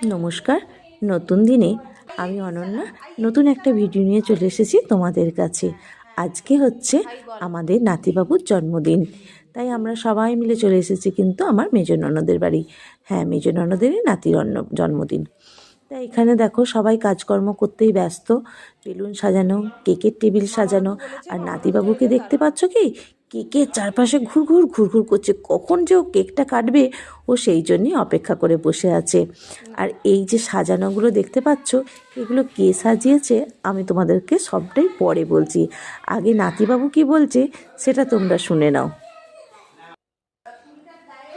নমস্কার। নতুন দিনে আমি অনন্যা নতুন একটা ভিডিও নিয়ে চলে এসেছি তোমাদের কাছে। আজকে হচ্ছে আমাদের নাতিবাবুর জন্মদিন, তাই আমরা সবাই মিলে চলে এসেছি কিন্তু আমার মেজ ননদের বাড়ি। হ্যাঁ, মেজ ননদেরই নাতির জন্মদিন। তাই এখানে দেখো সবাই কাজকর্ম করতেই ব্যস্ত, বেলুন সাজানো, কেকের টেবিল সাজানো। আর নাতিবাবুকে দেখতে পাচ্ছ কি, কেকের চারপাশে ঘুরঘুর ঘুরঘুর করছে, কখন যে ও কেকটা কাটবে ও সেই জন্যই অপেক্ষা করে বসে আছে। আর এই যে সাজানোগুলো দেখতে পাচ্ছ, এগুলো কে সাজিয়েছে আমি তোমাদেরকে সবটাই পরে বলছি। আগে নাতিবাবু কি বলছে সেটা তোমরা শুনে নাও।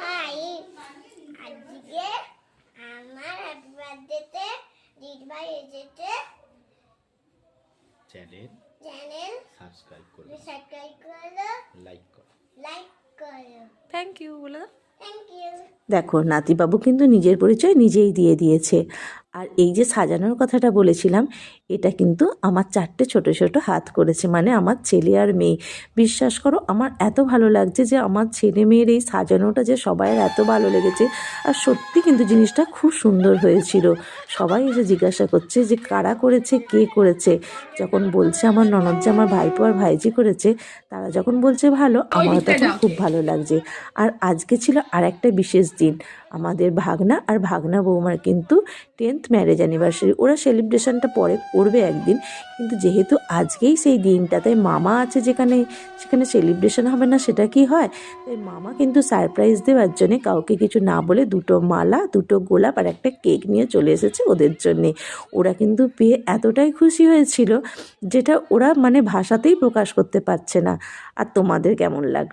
হাই, আজকে আমার হ্যাপি বার্থডেতে দিদিভাই এসেছে। চ্যানেল সাবস্ক্রাইব করো, লাইক করো। থ্যাংক ইউ বলে দাও। Thank you. দেখো নাতিবাবু কিন্তু নিজের পরিচয় নিজেই দিয়ে দিয়েছে। আর এই যে সাজানোর কথাটা বলেছিলাম, এটা কিন্তু আমার 4টে ছোট ছোট হাত করেছে, মানে আমার ছেলে আর মেয়ে। বিশ্বাস করো আমার এত ভালো লাগছে যে আমার ছেলে মেয়ের এই সাজানোটা যে সবাইয়ের এত ভালো লেগেছে। আর সত্যি কিন্তু জিনিসটা খুব সুন্দর হয়েছিল। সবাই এসে জিজ্ঞাসা করছে যে কারা করেছে, কে করেছে। যখন বলছে আমার ননদ যে আমার ভাইপো আর ভাইজি করেছে, তারা যখন বলছে ভালো, আমার তখন খুব ভালো লাগছে। আর আজকে ছিল আর একটা বিশেষ দিন, আমাদের ভাগনা আর ভাগনা বৌমার কিন্তু 10th ম্যারেজ অ্যানিভার্সারি। ওরা সেলিব্রেশনটা পরে করবে একদিন, কিন্তু যেহেতু আজকেই সেই দিনটা, তাই মামা আছে যেখানে, সেখানে সেলিব্রেশন হবে না সেটা কি হয়। তাই মামা কিন্তু সারপ্রাইজ দেওয়ার জন্যে কাউকে কিছু না বলে 2টো মালা, 2টো গোলাপ আর একটা কেক নিয়ে চলে এসেছে ওদের জন্যে। ওরা কিন্তু পেয়ে এতটাই খুশি হয়েছিল যেটা ওরা মানে ভাষাতেই প্রকাশ করতে পারছে না। আর তোমাদের কেমন লাগলো?